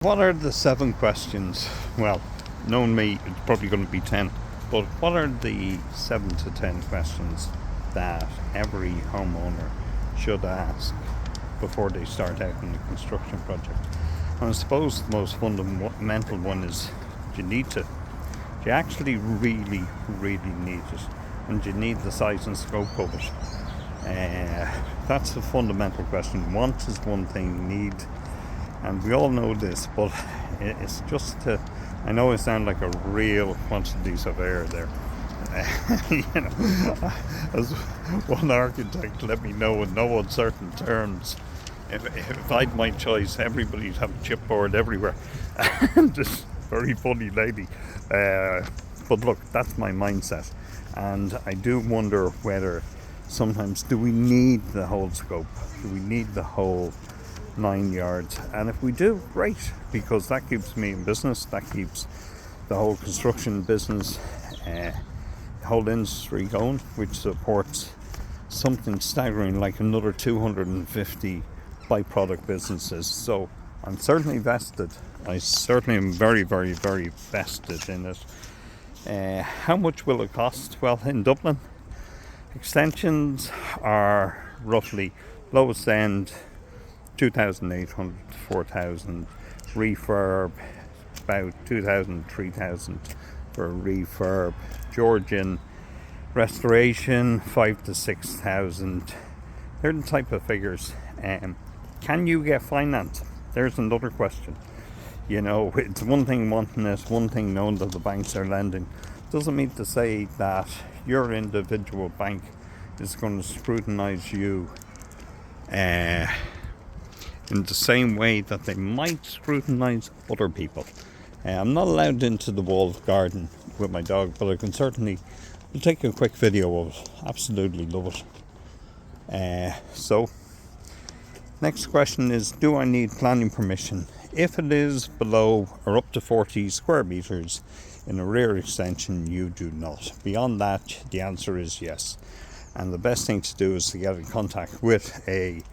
What are the 7 questions? Well, knowing me, it's probably going to be 10. But what are the 7 to 10 questions that every homeowner should ask before they start out in a construction project? And I suppose the most fundamental one is, do you actually really need it? And do you need the size and scope of it? That's a fundamental question. Want is one thing, need, and we all know this, but it's just I know I sound like a real quantity surveyor there. As one architect let me know in no uncertain terms, if I'd my choice, everybody'd have a chipboard everywhere. And this very funny lady. But look, that's my mindset. And I do wonder whether sometimes, do we need the whole scope? Do we need the whole 9 yards? And if we do, great, because that keeps me in business, that keeps the whole construction business, the whole industry going, which supports something staggering like another 250 byproduct businesses. So I'm certainly vested. I certainly am very vested in it. How much will it cost? Well, in Dublin, extensions are roughly lowest end 2,800 to 4,000, refurb about 2,000, 3,000 for a refurb, Georgian restoration 5 to 6,000. They're the type of figures. Can you get finance? There's another question. You know, it's one thing wanting it, one thing knowing that the banks are lending. Doesn't mean to say that your individual bank is going to scrutinise you in the same way that they might scrutinise other people. I'm not allowed into the walled garden with my dog, but I can certainly take a quick video of it. Absolutely love it. So, next question is, do I need planning permission? If it is below or up to 40 square meters in a rear extension, you do not. Beyond that, the answer is yes. And the best thing to do is to get in contact with a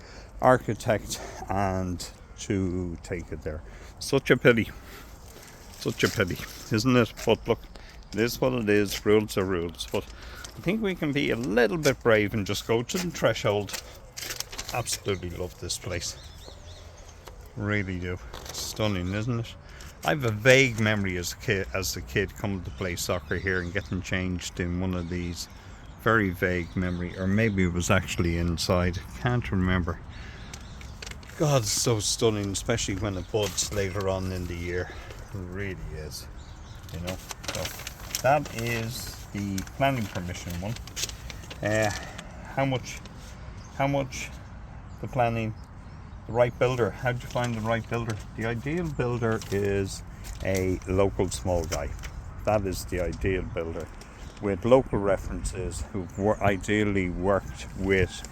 architect and to take it there. Such a pity, isn't it? But look, it is what it is. Rules are rules. But I think we can be a little bit brave and just go to the threshold. Absolutely love this place. Really do. Stunning, isn't it? I have a vague memory as a kid coming to play soccer here and getting changed in one of these. Very vague memory, or maybe it was actually inside. Can't remember. God, it's so stunning, especially when it buds later on in the year. It really is, you know. So that is the planning permission one. How much? The planning. The right builder. How do you find the right builder? The ideal builder is a local small guy. That is the ideal builder, with local references who've ideally worked with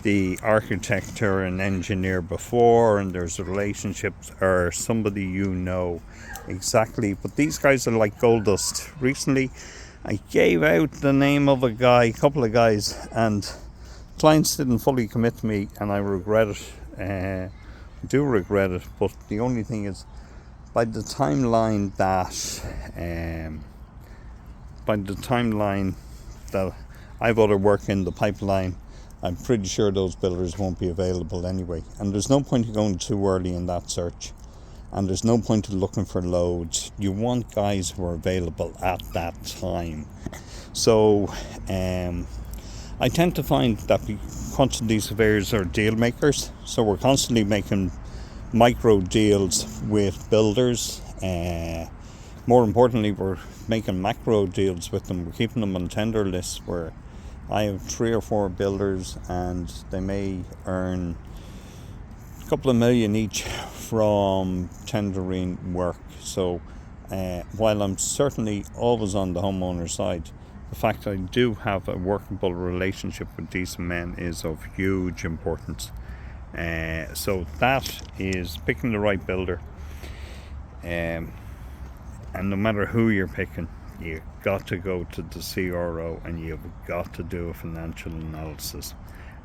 the architect or an engineer before, and there's relationships, or somebody you know exactly. But these guys are like gold dust. Recently I gave out the name of a couple of guys, and clients didn't fully commit to me, and I regret it. I do regret it, but the only thing is, by the timeline that I've other work in the pipeline, I'm pretty sure those builders won't be available anyway. And there's no point in going too early in that search, and there's no point in looking for loads. You want guys who are available at that time. So I tend to find that quantity surveyors are deal makers, so we're constantly making micro deals with builders. More importantly, we're making macro deals with them. We're keeping them on tender lists where I have 3 or 4 builders, and they may earn a couple of million each from tendering work. So while I'm certainly always on the homeowner side, the fact I do have a workable relationship with decent men is of huge importance. So that is picking the right builder. And no matter who you're picking, you've got to go to the CRO and you've got to do a financial analysis.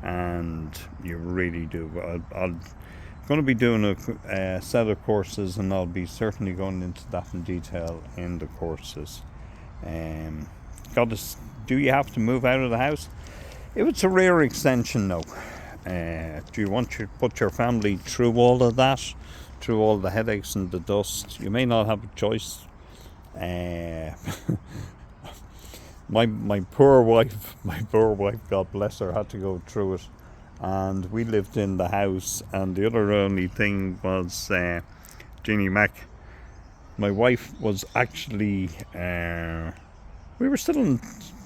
And you really do. I'll going to be doing a set of courses, and I'll be certainly going into that in detail in the courses. Do you have to move out of the house? If it's a rear extension, no. Do you want to put your family through all of that, through all the headaches and the dust? You may not have a choice. My poor wife, God bless her, had to go through it, and we lived in the house. And the other only thing was Jeannie Mac. My wife was actually. We were still in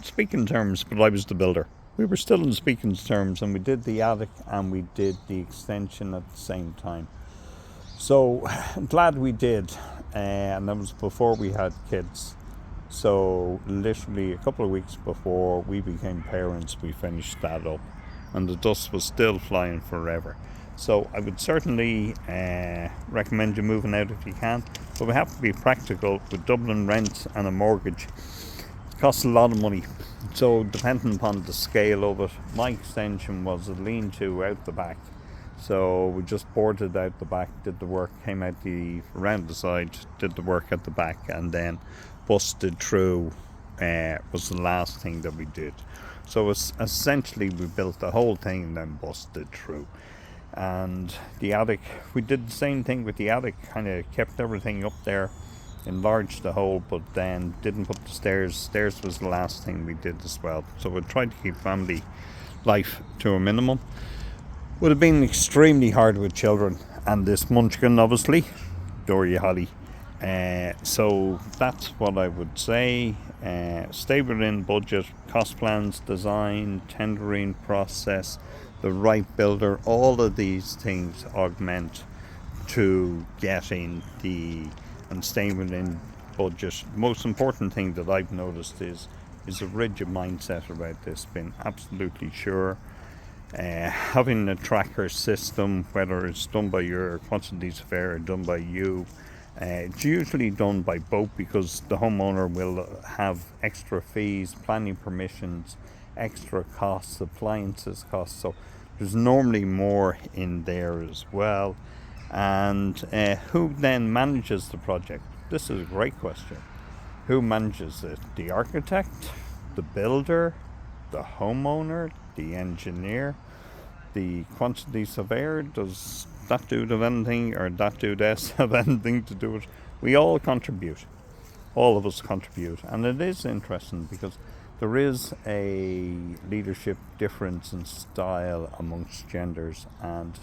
speaking terms, but I was the builder. We were still in speaking terms, and we did the attic and we did the extension at the same time. So I'm glad we did, and that was before we had kids. So literally a couple of weeks before we became parents, we finished that up, and the dust was still flying forever. So I would certainly recommend you moving out if you can, but we have to be practical with Dublin rent and a mortgage. It costs a lot of money. So depending upon the scale of it, my extension was a lean-to out the back. So we just boarded out the back, did the work, came out around the side, did the work at the back, and then busted through was the last thing that we did. So essentially we built the whole thing and then busted through. And the attic, we did the same thing with the attic, kind of kept everything up there, enlarged the hole, but then didn't put the stairs. Stairs was the last thing we did as well. So we tried to keep family life to a minimum. Would have been extremely hard with children and this munchkin, obviously, Dory Holly. So that's what I would say. Stay within budget, cost plans, design, tendering process, the right builder. All of these things augment to getting and staying within budget. Most important thing that I've noticed is a rigid mindset about this, being absolutely sure. Having a tracker system, whether it's done by your quantity surveyor or done by you, it's usually done by both, because the homeowner will have extra fees, planning permissions, extra costs, appliances costs, so there's normally more in there as well. And who then manages the project? This is a great question. Who manages it? The architect, the builder, the homeowner, the engineer, the quantity surveyor? Does that dude have anything, or that dude have anything to do with it? We all contribute. All of us contribute. And it is interesting because there is a leadership difference in style amongst genders, and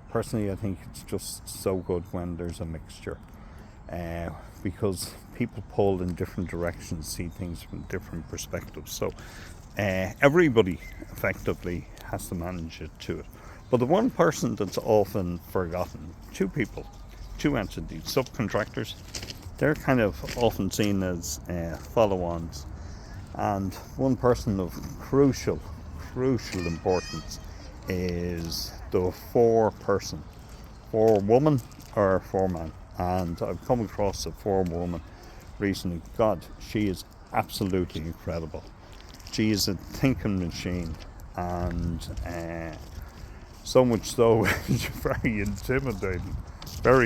personally I think it's just so good when there's a mixture, because people pull in different directions, see things from different perspectives. So everybody effectively has to manage it to it. But the one person that's often forgotten, two people, two entities, subcontractors, they're kind of often seen as follow-ons. And one person of crucial importance is the forewoman or foreman. And I've come across a forewoman recently. God, she is absolutely incredible. She is a thinking machine, and so much so it's very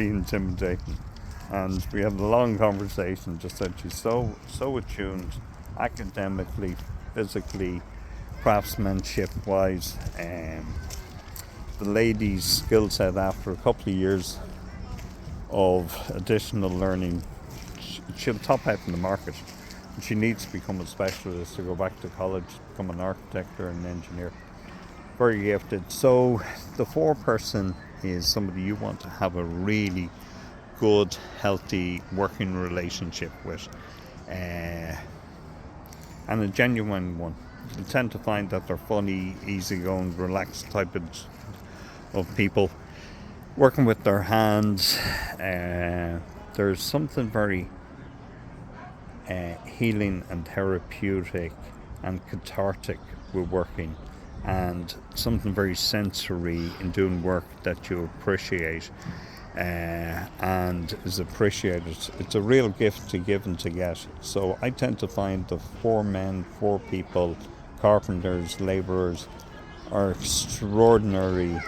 intimidating. And we had a long conversation. Just said she's so attuned, academically, physically, craftsmanship wise. The lady's skill set, after a couple of years of additional learning, she'll top out in the market. She needs to become a specialist, to go back to college, become an architect or an engineer. Very gifted. So the foreperson is somebody you want to have a really good, healthy working relationship with, and a genuine one. You tend to find that they're funny, easygoing, relaxed type of people working with their hands. There's something very healing and therapeutic and cathartic with working, and something very sensory in doing work that you appreciate and is appreciated. It's a real gift to give and to get. So I tend to find the four people, carpenters, labourers, are extraordinary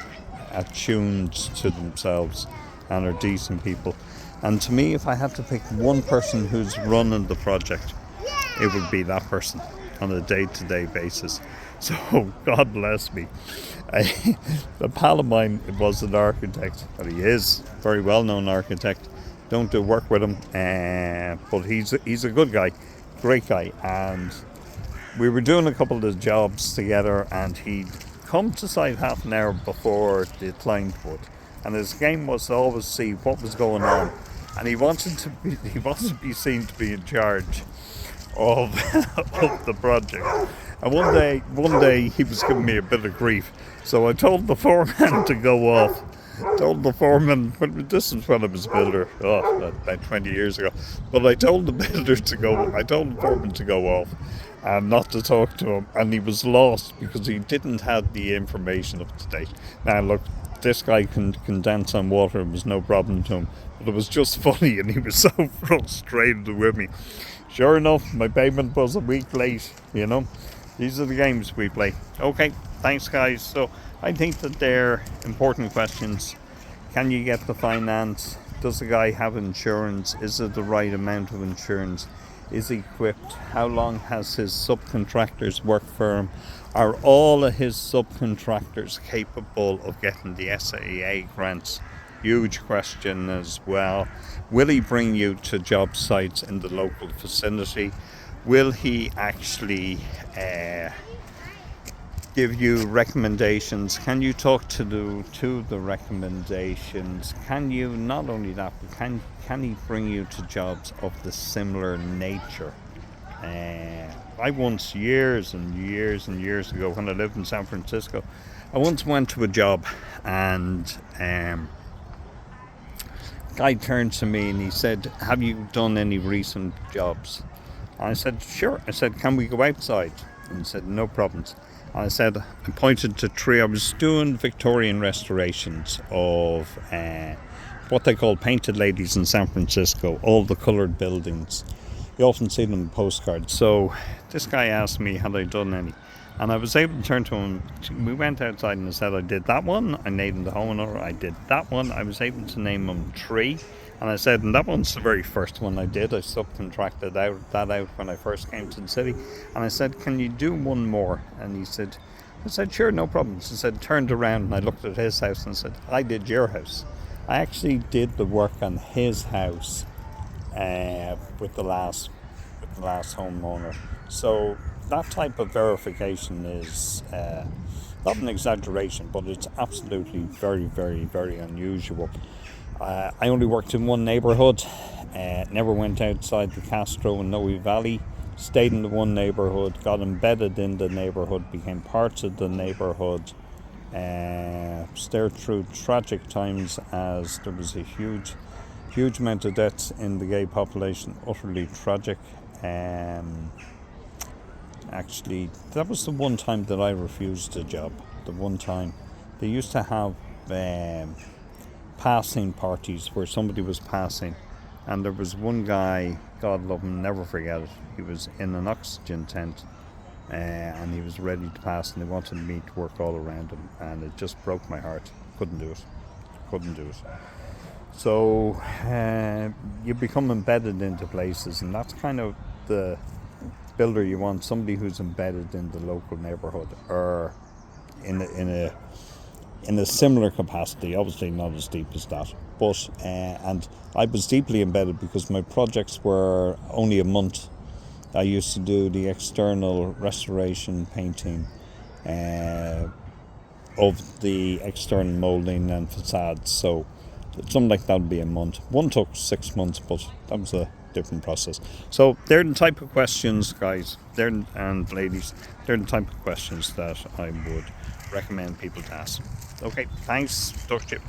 attuned to themselves and are decent people. And to me, if I had to pick one person who's running the project, it would be that person on a day-to-day basis. So God bless me. A pal of mine was an architect, and he is a very well-known architect. Don't do work with him, but he's a good guy, great guy. And we were doing a couple of jobs together, and he'd come to site half an hour before the client would. And his game was to always see what was going on, and he wanted to be seen to be in charge of of the project. And one day he was giving me a bit of grief, so I told the foreman to go off. Told the foreman, but this was when I was a builder, about 20 years ago. But I told the foreman to go off and not to talk to him. And he was lost because he didn't have the information up to date. Now look, this guy can dance on water. It was no problem to him. But it was just funny, and he was so frustrated with me. Sure enough, my payment was a week late, These are the games we play. Okay, thanks guys. So I think that they're important questions. Can you get the finance? Does the guy have insurance? Is it the right amount of insurance? Is he equipped? How long has his subcontractors worked for him? Are all of his subcontractors capable of getting the SAA grants? Huge question as well. Will he bring you to job sites in the local vicinity? Will he actually give you recommendations? Can you talk to the recommendations? Can you, not only that, but can he bring you to jobs of the similar nature? I once, years and years and years ago, when I lived in San Francisco, I once went to a job, and guy turned to me and he said, "Have you done any recent jobs?" And I said, "Sure." I said, "Can we go outside?" And he said, "No problems." And I said, I pointed to three. I was doing Victorian restorations of what they call painted ladies in San Francisco, all the coloured buildings. You often see them in postcards. So this guy asked me, had I done any? And I was able to turn to him. We went outside and I said, I did that one. I named the homeowner. I did that one. I was able to name him three. And I said, and that one's the very first one I did. I subcontracted that out when I first came to the city. And I said, can you do one more? And I said, sure, no problems. He said, turned around and I looked at his house and said, I did your house. I actually did the work on his house with the last homeowner. So that type of verification is not an exaggeration, but it's absolutely very, very, very unusual. I only worked in one neighbourhood, never went outside the Castro and Noe Valley, stayed in the one neighbourhood, got embedded in the neighbourhood, became parts of the neighbourhood, stared through tragic times as there was a huge amount of deaths in the gay population, utterly tragic. Actually, that was the one time that I refused a job. The one time they used to have passing parties where somebody was passing, and there was one guy, God love him, never forget it. He was in an oxygen tent, and he was ready to pass, and they wanted me to work all around him, and it just broke my heart. Couldn't do it. So you become embedded into places, and that's kind of the builder you want, somebody who's embedded in the local neighbourhood or in a similar capacity, obviously not as deep as that, but and I was deeply embedded because my projects were only a month. I used to do the external restoration painting of the external moulding and facades, so something like that would be a month. One took 6 months, but that was a different process. So they're the type of questions, guys, and ladies, they're the type of questions that I would recommend people to ask. Okay, thanks. Talk to you.